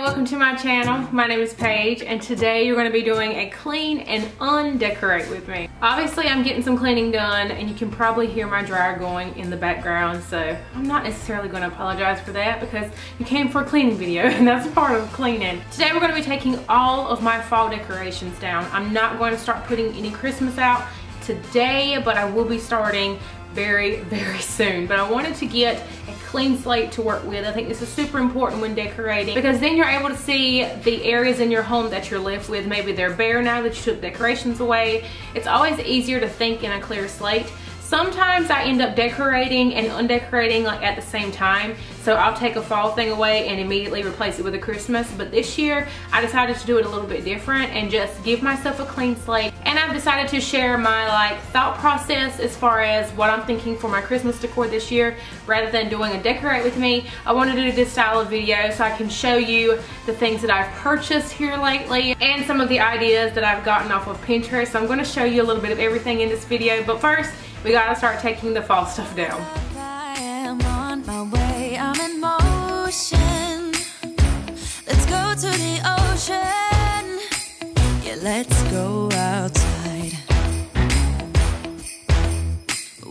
Welcome to my channel. My name is Paige, and today you're going to be doing a clean and undecorate with me. Obviously I'm getting some cleaning done, and you can probably hear my dryer going in the background, so I'm not necessarily going to apologize for that because you came for a cleaning video and that's part of cleaning. Today we're going to be taking all of my fall decorations down. I'm not going to start putting any Christmas out today, but I will be starting very, very soon. But I wanted to get a clean slate to work with. I think this is super important when decorating because then you're able to see the areas in your home that you're left with. Maybe they're bare now that you took decorations away. It's always easier to think in a clear slate. Sometimes I end up decorating and undecorating like at the same time. So I'll take a fall thing away and immediately replace it with a Christmas. But this year I decided to do it a little bit different and just give myself a clean slate. And I've decided to share my thought process as far as what I'm thinking for my Christmas decor this year. Rather than doing a decorate with me, I wanted to do this style of video so I can show you the things that I've purchased here lately and some of the ideas that I've gotten off of Pinterest. So I'm going to show you a little bit of everything in this video. But first, we gotta start taking the fall stuff down. I am on my way, I'm in motion. Let's go to the ocean. Yeah, let's go outside.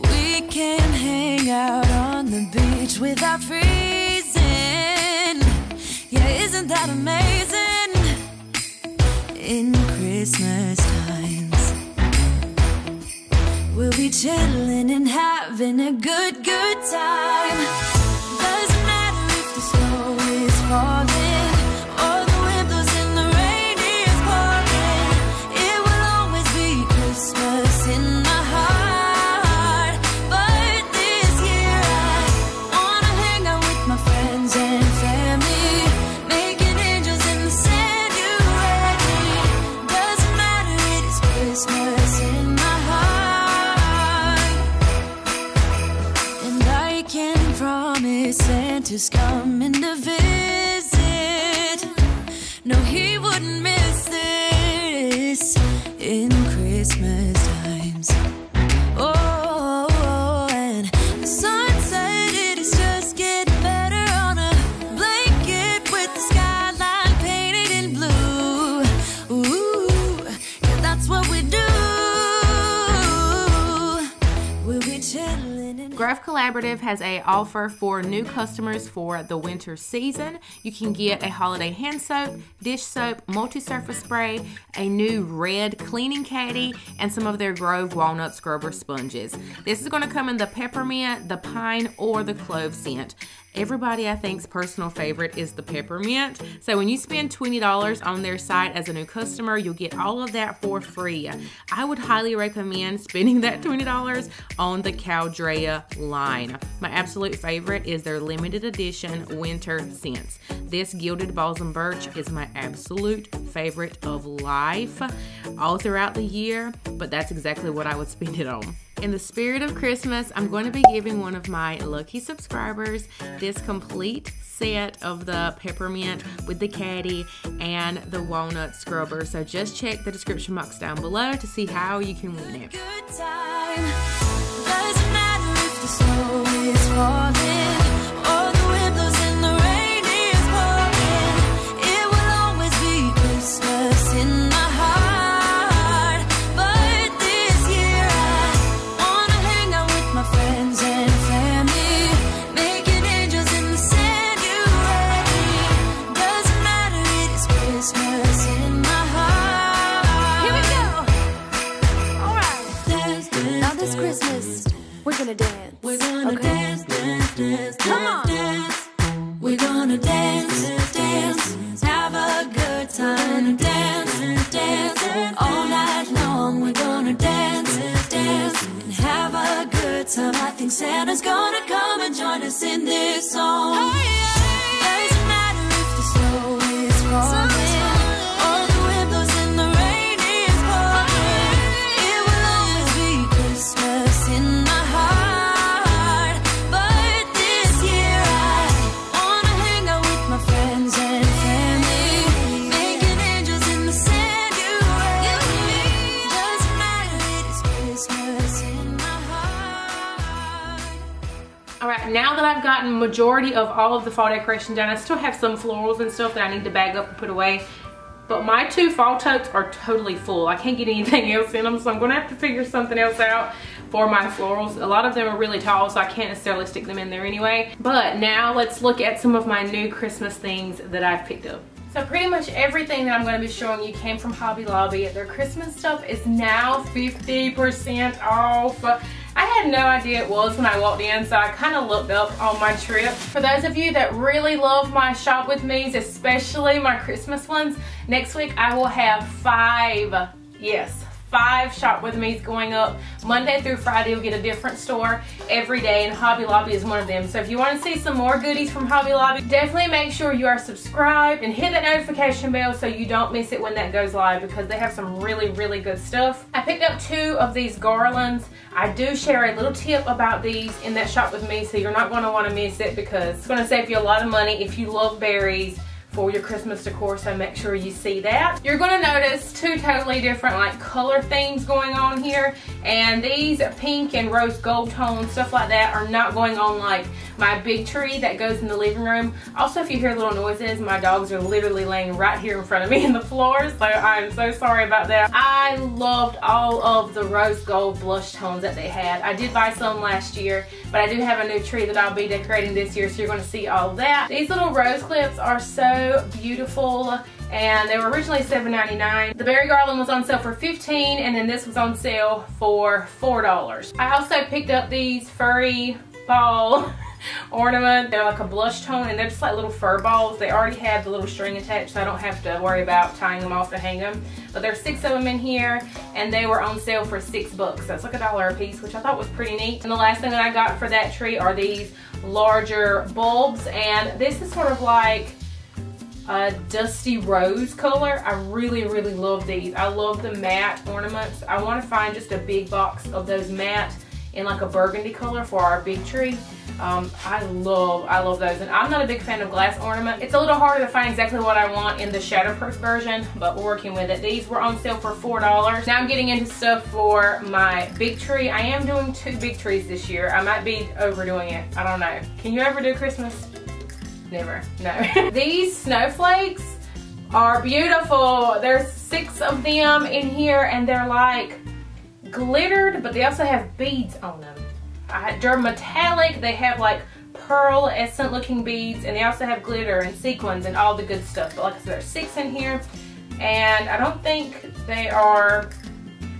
We can hang out on the beach without freezing. Yeah, isn't that amazing? In Christmas times we'll be chilling and having a good time. Doesn't matter if the snow is falling or the wind blows and the rain is pouring. It will always be Christmas in my heart. But this year I wanna hang out with my friends and family, making angels in the sand. You ready? Doesn't matter, it is Christmas in my heart. Santa's coming to visit. No, he wouldn't miss this in Christmas times. Oh, and the sunset, it is just getting better on a blanket with the skyline painted in blue. Ooh, yeah, that's what we do. We'll be chilling. Grove Collaborative has an offer for new customers for the winter season. You can get a holiday hand soap, dish soap, multi-surface spray, a new red cleaning caddy, and some of their Grove walnut scrubber sponges. This is going to come in the peppermint, the pine, or the clove scent. Everybody, I think's personal favorite is the peppermint. So when you spend $20 on their site as a new customer, you'll get all of that for free. I would highly recommend spending that $20 on the Caldrea line. My absolute favorite is their limited edition winter scents. This gilded balsam birch is my absolute favorite of life all throughout the year, but that's exactly what I would spend it on. In the spirit of Christmas, I'm going to be giving one of my lucky subscribers this complete set of the peppermint with the caddy and the walnut scrubber. So just check the description box down below to see how you can win it. Good time. Doesn't matter if the snow is falling or the wind blows and the rain is pouring. It will always be Christmas in my heart. But this year I wanna hang out with my friends and family, making angels in the sand. You ready? Doesn't matter, it is Christmas in my heart. Here we go. All right. Dance, dance, Now this Christmas, we're gonna dance. we're gonna Okay. dance, dance, dance, Come on. dance. We're gonna dance, dance, have a good time. Dance, dance, all night long. We're gonna dance, dance, and have a good time. I think Santa's gonna come and join us in this song. Doesn't matter if the snow is falling or the wind blows and the rain is pouring. It will always be Christmas in my heart. But this year I wanna hang out with my friends and family, making angels in the sand. You ready? Doesn't matter, it is Christmas in my heart. All right, now that I've gotten majority of all of the fall decoration done, I still have some florals and stuff that I need to bag up and put away. But my 2 fall totes are totally full. I can't get anything else in them, so I'm gonna have to figure something else out for my florals. A lot of them are really tall, so I can't necessarily stick them in there anyway. But now let's look at some of my new Christmas things that I've picked up. So pretty much everything that I'm going to be showing you came from Hobby Lobby. Their Christmas stuff is now 50% off. I had no idea it was when I walked in, so I kind of looked up on my trip. For those of you that really love my shop with me's, especially my Christmas ones, next week I will have 5, yes, 5 shop with me's going up. Monday through Friday you'll get a different store every day, and Hobby Lobby is one of them. So if you want to see some more goodies from Hobby Lobby, definitely make sure you are subscribed and hit that notification bell so you don't miss it when that goes live, because they have some really good stuff. I picked up 2 of these garlands. I do share a little tip about these in that shop with me, so you're not going to want to miss it, because it's going to save you a lot of money if you love berries for your Christmas decor, so make sure you see that. You're gonna notice 2 totally different like color themes going on here, and these pink and rose gold tones, stuff like that, are not going on like my big tree that goes in the living room. Also, if you hear little noises, my dogs are literally laying right here in front of me in the floor, so I'm so sorry about that. I loved all of the rose gold blush tones that they had. I did buy some last year, but I do have a new tree that I'll be decorating this year, so you're gonna see all of that. These little rose clips are so beautiful, and they were originally $7.99. The berry garland was on sale for $15, and then this was on sale for $4. I also picked up these furry ball ornament. They're like a blush tone, and they're just like little fur balls. They already have the little string attached, so I don't have to worry about tying them off to hang them. But there's 6 of them in here, and they were on sale for $6. That's like $1 a piece, which I thought was pretty neat. And the last thing that I got for that tree are these larger bulbs, and this is sort of like a dusty rose color. I really love these. I love the matte ornaments. I want to find just a big box of those matte in like a burgundy color for our big tree. I love those, and I'm not a big fan of glass ornament. It's a little harder to find exactly what I want in the shatterproof version, but we're working with it. These were on sale for $4. Now I'm getting into stuff for my big tree. I am doing 2 big trees this year. I might be overdoing it. I don't know. Can you ever do Christmas? Never, no. These snowflakes are beautiful. There's 6 of them in here, and they're like glittered, but they also have beads on them. They're metallic. They have like pearlescent looking beads, and they also have glitter and sequins and all the good stuff. But like I said, there's 6 in here, and I don't think they are,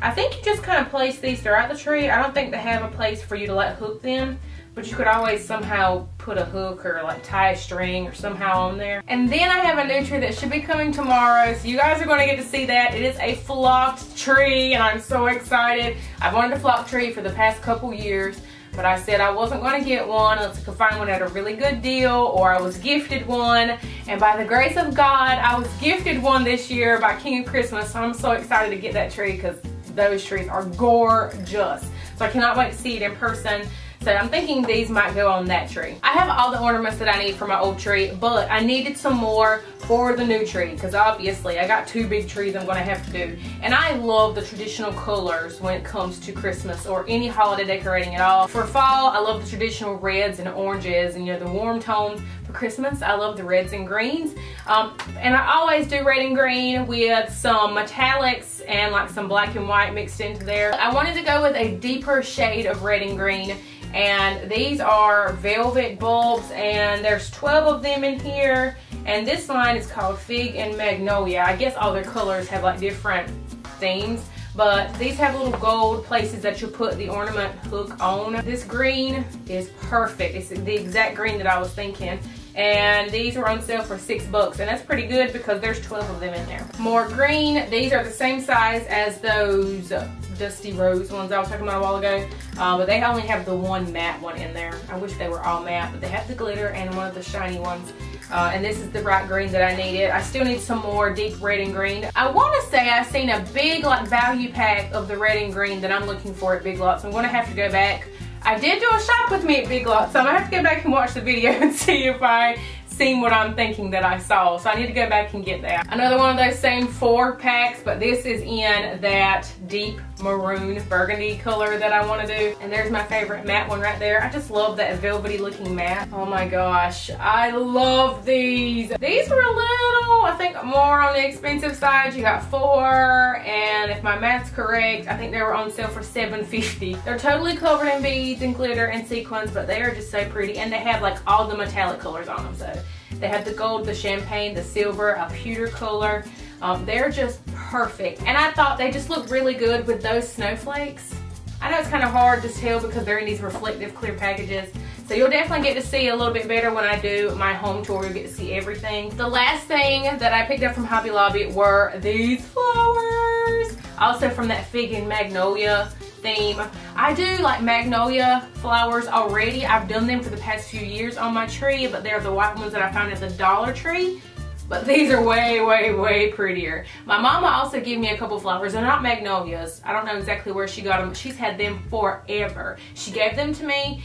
I think you just kind of place these throughout the tree. I don't think they have a place for you to like hook them, but you could always somehow put a hook or like tie a string or somehow on there. And then I have a new tree that should be coming tomorrow, so you guys are going to get to see that. It is a flocked tree, and I'm so excited. I've wanted a flocked tree for the past couple years, but I said I wasn't going to get one unless I could find one at a really good deal, or I was gifted one. And by the grace of God, I was gifted one this year by King of Christmas, so I'm so excited to get that tree, because those trees are gorgeous. So I cannot wait to see it in person. So I'm thinking these might go on that tree. I have all the ornaments that I need for my old tree, but I needed some more for the new tree, because obviously I got 2 big trees I'm going to have to do. And I love the traditional colors when it comes to Christmas or any holiday decorating at all. For fall, I love the traditional reds and oranges, and you know, the warm tones. For Christmas, I love the reds and greens. And I always do red and green with some metallics and like some black and white mixed into there. I wanted to go with a deeper shade of red and green, and these are velvet bulbs, and there's 12 of them in here, and this line is called Fig and Magnolia. I guess all their colors have like different themes, but these have little gold places that you put the ornament hook on. This green is perfect. It's the exact green that I was thinking. And these were on sale for $6, and that's pretty good because there's 12 of them in there. More green. These are the same size as those dusty rose ones I was talking about a while ago, but they only have the one matte one in there. I wish they were all matte, but they have the glitter and one of the shiny ones. And this is the bright green that I needed. I still need some more deep red and green. I want to say I've seen a big like value pack of the red and green that I'm looking for at Big Lots. I'm going to have to go back. I did do a shop with me at Big Lots, so I'm going to have to go back and watch the video and see if I seen what I'm thinking that I saw. So I need to go back and get that. Another one of those same 4 packs, but this is in that deep maroon burgundy color that I want to do. And there's my favorite matte one right there. I just love that velvety looking matte. Oh my gosh, I love these. These were a little, I think, more on the expensive side. You got 4, and if my math's correct, I think they were on sale for $7.50. They're totally covered in beads and glitter and sequins, but they are just so pretty, and they have like all the metallic colors on them. So they have the gold, the champagne, the silver, a pewter color. They're just perfect, and I thought they just looked really good with those snowflakes. I know it's kind of hard to tell because they're in these reflective clear packages, so you'll definitely get to see a little bit better when I do my home tour. You'll get to see everything. The last thing that I picked up from Hobby Lobby were these flowers, also from that Fig and Magnolia theme. I do like magnolia flowers already. I've done them for the past few years on my tree, but they're the white ones that I found at the Dollar Tree. But these are way, way, way prettier. My mama also gave me a couple flowers. They're not magnolias. I don't know exactly where she got them. She's had them forever. She gave them to me,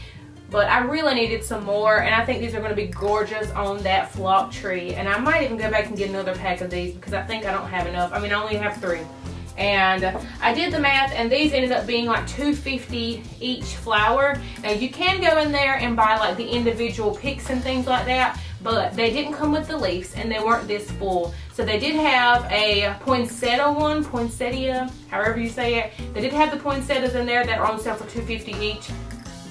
but I really needed some more, and I think these are going to be gorgeous on that flock tree. And I might even go back and get another pack of these because I think I don't have enough. I mean, I only have 3. And I did the math, and these ended up being like $2.50 each flower. Now you can go in there and buy like the individual picks and things like that, but they didn't come with the leaves, and they weren't this full. So they did have a poinsettia one, poinsettia, however you say it. They did have the poinsettias in there that were on sale for $2.50 each,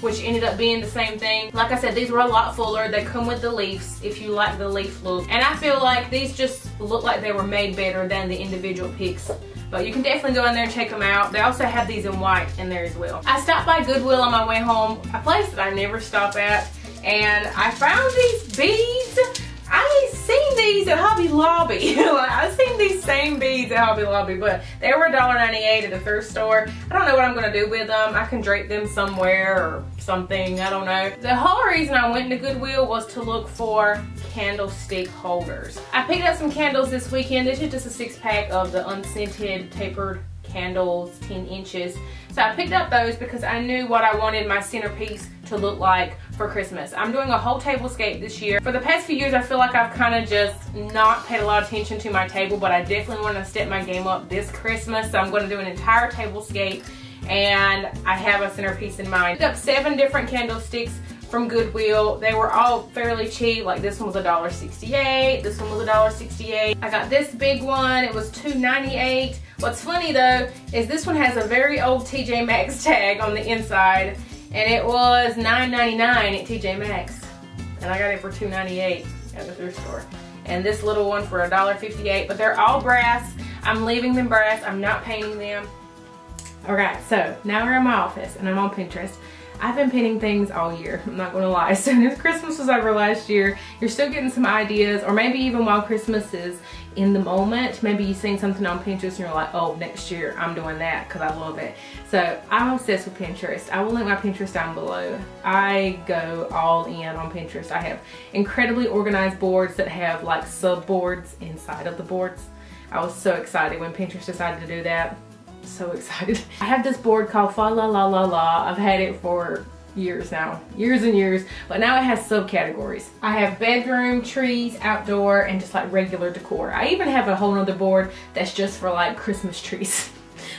which ended up being the same thing. Like I said, these were a lot fuller. They come with the leaves if you like the leaf look. And I feel like these just look like they were made better than the individual picks. But you can definitely go in there and check them out. They also have these in white in there as well. I stopped by Goodwill on my way home, a place that I never stop at, and I found these beads. I seen these at Hobby Lobby. Like, I've seen these same beads at Hobby Lobby, but they were $1.98 at the thrift store. I don't know what I'm gonna do with them. I can drape them somewhere or something, I don't know. The whole reason I went to Goodwill was to look for candlestick holders. I picked up some candles this weekend. This is just a 6-pack of the unscented tapered candles, 10 inches. So I picked up those because I knew what I wanted my centerpiece to look like for Christmas. I'm doing a whole tablescape this year. For the past few years, I feel like I've kind of just not paid a lot of attention to my table, but I definitely want to step my game up this Christmas. So I'm going to do an entire tablescape, and I have a centerpiece in mind. I picked up 7 different candlesticks from Goodwill. They were all fairly cheap. Like this one was $1.68. This one was $1.68. I got this big one. It was $2.98. What's funny though is this one has a very old TJ Maxx tag on the inside, and it was $9.99 at TJ Maxx, and I got it for $2.98 at the thrift store. And this little one for $1.58. But they're all brass. I'm leaving them brass. I'm not painting them. Alright, so now we're in my office and I'm on Pinterest. I've been pinning things all year, I'm not gonna lie. As soon as Christmas was over last year, you're still getting some ideas, or maybe even while Christmas is in the moment, maybe you've seen something on Pinterest and you're like, oh, next year I'm doing that because I love it. So I'm obsessed with Pinterest. I will link my Pinterest down below. I go all in on Pinterest. I have incredibly organized boards that have like sub boards inside of the boards. I was so excited when Pinterest decided to do that. So excited. I have this board called Fa La La La La. I've had it for years now, years and years, but now it has subcategories. I have bedroom, trees, outdoor, and just like regular decor. I even have a whole nother board that's just for like Christmas trees.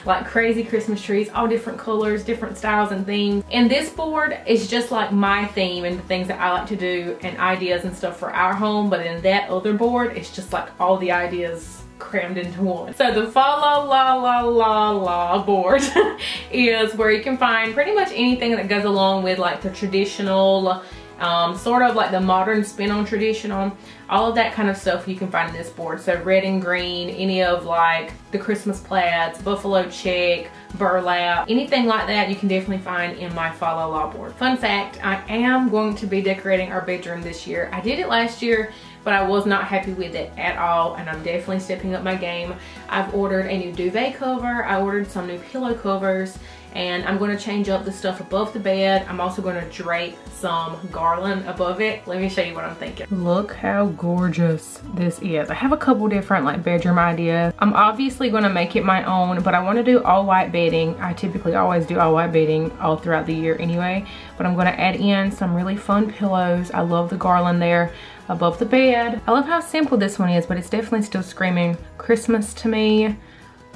Like crazy Christmas trees, all different colors, different styles and themes. And this board is just like my theme and the things that I like to do and ideas and stuff for our home, but in that other board, it's just like all the ideas crammed into one. So the Fa La La La La La board is where you can find pretty much anything that goes along with like the traditional, sort of like the modern spin on traditional, all of that kind of stuff you can find in this board. So red and green, any of like the Christmas plaids, buffalo check, burlap, anything like that you can definitely find in my Fa La La board. Fun fact, I am going to be decorating our bedroom this year. I did it last year, but I was not happy with it at all, and I'm definitely stepping up my game. I've ordered a new duvet cover, I ordered some new pillow covers, and I'm going to change up the stuff above the bed. I'm also going to drape some garland above it. Let me show you what I'm thinking. Look how gorgeous this is. I have a couple different like bedroom ideas. I'm obviously going to make it my own, but I want to do all white bedding. I typically always do all white bedding all throughout the year anyway, but I'm going to add in some really fun pillows. I love the garland there above the bed. I love how simple this one is, but it's definitely still screaming Christmas to me.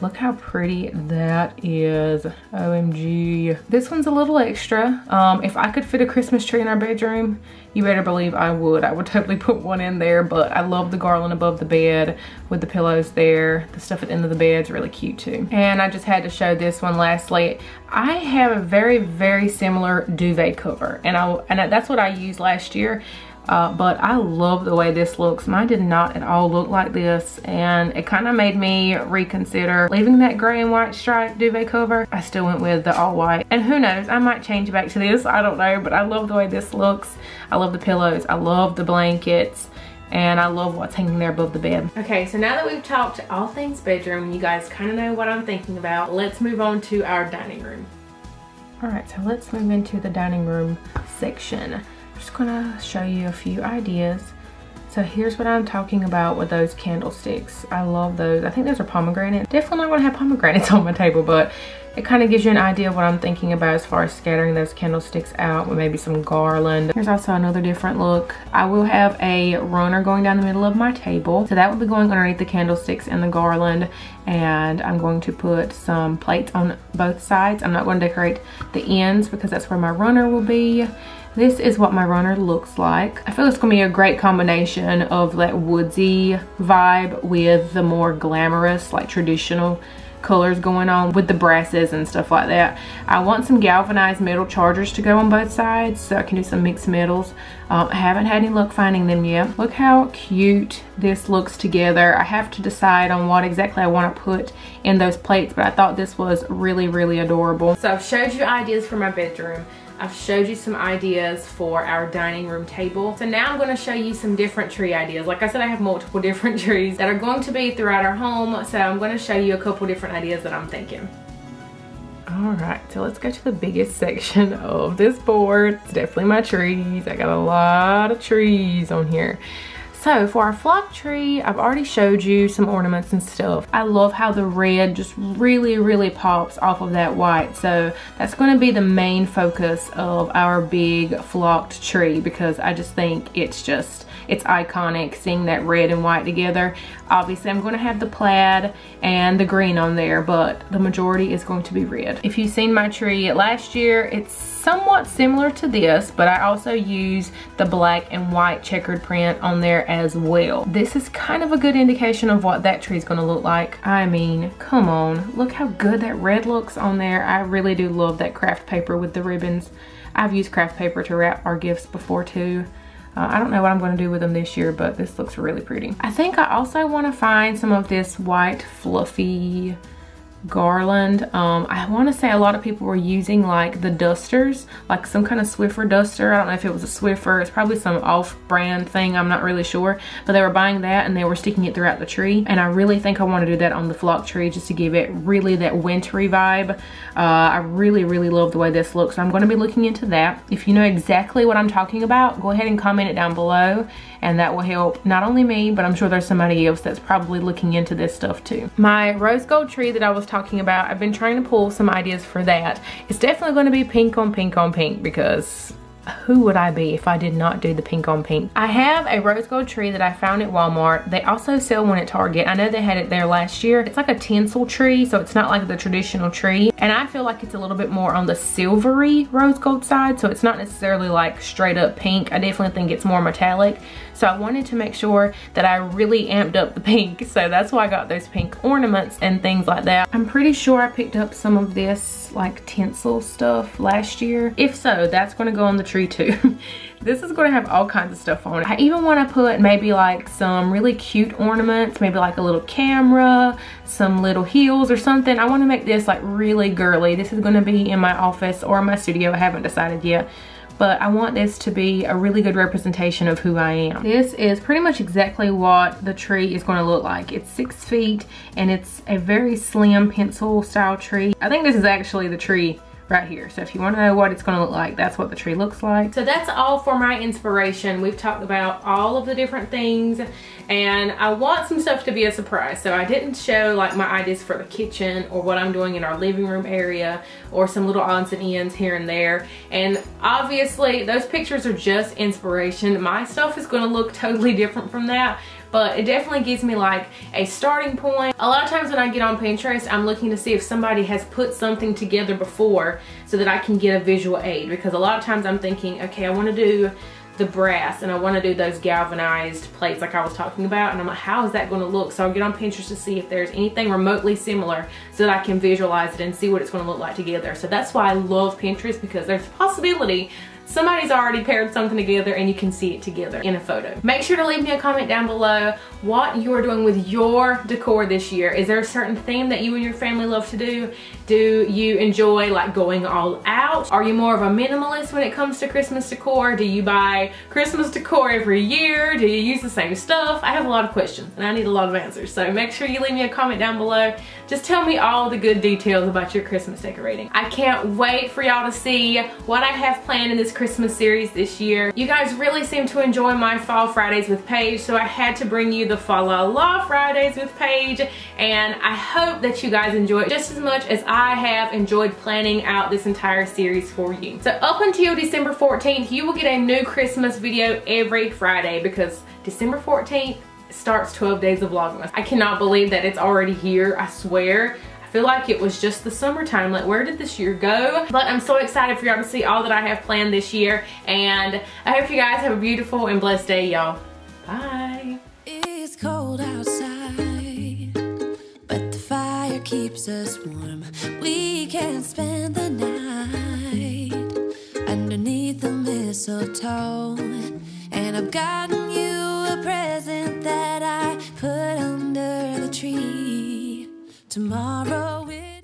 Look how pretty that is. OMG. This one's a little extra. If I could fit a Christmas tree in our bedroom, you better believe I would. I would totally put one in there, but I love the garland above the bed with the pillows there. The stuff at the end of the bed is really cute too. And I just had to show this one lastly. I have a very, very similar duvet cover, and that's what I used last year. But I love the way this looks. Mine did not at all look like this, and it kind of made me reconsider leaving that gray and white striped duvet cover. I still went with the all white, and who knows, I might change back to this, I don't know, but I love the way this looks. I love the pillows, I love the blankets, and I love what's hanging there above the bed. Okay, so now that we've talked all things bedroom, you guys kind of know what I'm thinking about, let's move on to our dining room. All right, so let's move into the dining room section. Just gonna show you a few ideas. So here's what I'm talking about with those candlesticks. I love those. I think those are pomegranate. Definitely not gonna have pomegranates on my table, but it kind of gives you an idea of what I'm thinking about as far as scattering those candlesticks out with maybe some garland. Here's also another different look. I will have a runner going down the middle of my table. So that will be going underneath the candlesticks and the garland. And I'm going to put some plates on both sides. I'm not going to decorate the ends because that's where my runner will be. This is what my runner looks like. I feel it's gonna be a great combination of that woodsy vibe with the more glamorous, like traditional colors going on with the brasses and stuff like that. I want some galvanized metal chargers to go on both sides so I can do some mixed metals. I haven't had any luck finding them yet. Look how cute this looks together. I have to decide on what exactly I want to put in those plates, but I thought this was really, really adorable. So I've showed you ideas for my bedroom. I've showed you some ideas for our dining room table. So now I'm going to show you some different tree ideas. Like I said, I have multiple different trees that are going to be throughout our home. So I'm going to show you a couple different ideas that I'm thinking. All right, so let's go to the biggest section of this board. It's definitely my trees. I got a lot of trees on here. So for our flock tree, I've already showed you some ornaments and stuff. I love how the red just really, really pops off of that white. So that's going to be the main focus of our big flocked tree because I just think it's iconic seeing that red and white together. Obviously, I'm going to have the plaid and the green on there, but the majority is going to be red. If you've seen my tree last year, it's somewhat similar to this, but I also use the black and white checkered print on there as well. This is kind of a good indication of what that tree is going to look like. I mean, come on, look how good that red looks on there. I really do love that craft paper with the ribbons. I've used craft paper to wrap our gifts before too. I don't know what I'm going to do with them this year, but this looks really pretty. I think I also want to find some of this white fluffy garland. I want to say a lot of people were using like the dusters, like some kind of Swiffer duster. I don't know if it was a Swiffer. It's probably some off-brand thing. I'm not really sure. But they were buying that and they were sticking it throughout the tree. And I really think I want to do that on the flock tree just to give it really that wintry vibe. I really, really love the way this looks. So I'm going to be looking into that. If you know exactly what I'm talking about, go ahead and comment it down below. And that will help not only me, but I'm sure there's somebody else that's probably looking into this stuff too. My rose gold tree that I was talking about, I've been trying to pull some ideas for that. It's definitely going to be pink on pink on pink because who would I be if I did not do the pink on pink? I have a rose gold tree that I found at Walmart. They also sell one at Target. I know they had it there last year. It's like a tinsel tree, so it's not like the traditional tree. And I feel like it's a little bit more on the silvery rose gold side, so it's not necessarily like straight up pink. I definitely think it's more metallic. So I wanted to make sure that I really amped up the pink. So that's why I got those pink ornaments and things like that. I'm pretty sure I picked up some of this like tinsel stuff last year. If so, that's going to go on the tree too. This is going to have all kinds of stuff on it. I even want to put maybe like some really cute ornaments, maybe like a little camera, some little heels or something. I want to make this like really girly. This is going to be in my office or my studio. I haven't decided yet. But I want this to be a really good representation of who I am. This is pretty much exactly what the tree is going to look like. It's 6 feet and it's a very slim pencil style tree. I think this is actually the tree right here. So if you want to know what it's going to look like, that's what the tree looks like. So that's all for my inspiration. We've talked about all of the different things and I want some stuff to be a surprise. So I didn't show like my ideas for the kitchen or what I'm doing in our living room area or some little odds and ends here and there. And obviously those pictures are just inspiration. My stuff is going to look totally different from that. but it definitely gives me like a starting point. A lot of times when I get on Pinterest, I'm looking to see if somebody has put something together before so that I can get a visual aid, because a lot of times I'm thinking, okay, I want to do the brass and I want to do those galvanized plates like I was talking about, and I'm like, how is that going to look? So I'll get on Pinterest to see if there's anything remotely similar so that I can visualize it and see what it's going to look like together. So that's why I love Pinterest, because there's a possibility somebody's already paired something together and you can see it together in a photo. Make sure to leave me a comment down below what you are doing with your decor this year. Is there a certain theme that you and your family love to do? Do you enjoy like going all out? Are you more of a minimalist when it comes to Christmas decor? Do you buy Christmas decor every year? Do you use the same stuff? I have a lot of questions and I need a lot of answers. So make sure you leave me a comment down below. Just tell me all the good details about your Christmas decorating. I can't wait for y'all to see what I have planned in this Christmas series this year. You guys really seem to enjoy my Fall Fridays with Paige, so I had to bring you the Fa La La Fridays with Paige, and I hope that you guys enjoy it just as much as I have enjoyed planning out this entire series for you. So up until December 14th, you will get a new Christmas video every Friday, because December 14th starts 12 days of Vlogmas. I cannot believe that it's already here, I swear. I feel like it was just the summertime. Like, where did this year go? But I'm so excited for y'all to see all that I have planned this year, and I hope you guys have a beautiful and blessed day, y'all. Bye. It's cold outside, but the fire keeps us warm. We can spend the night underneath the mistletoe, and I've gotten you a present that I put under the tree. Tomorrow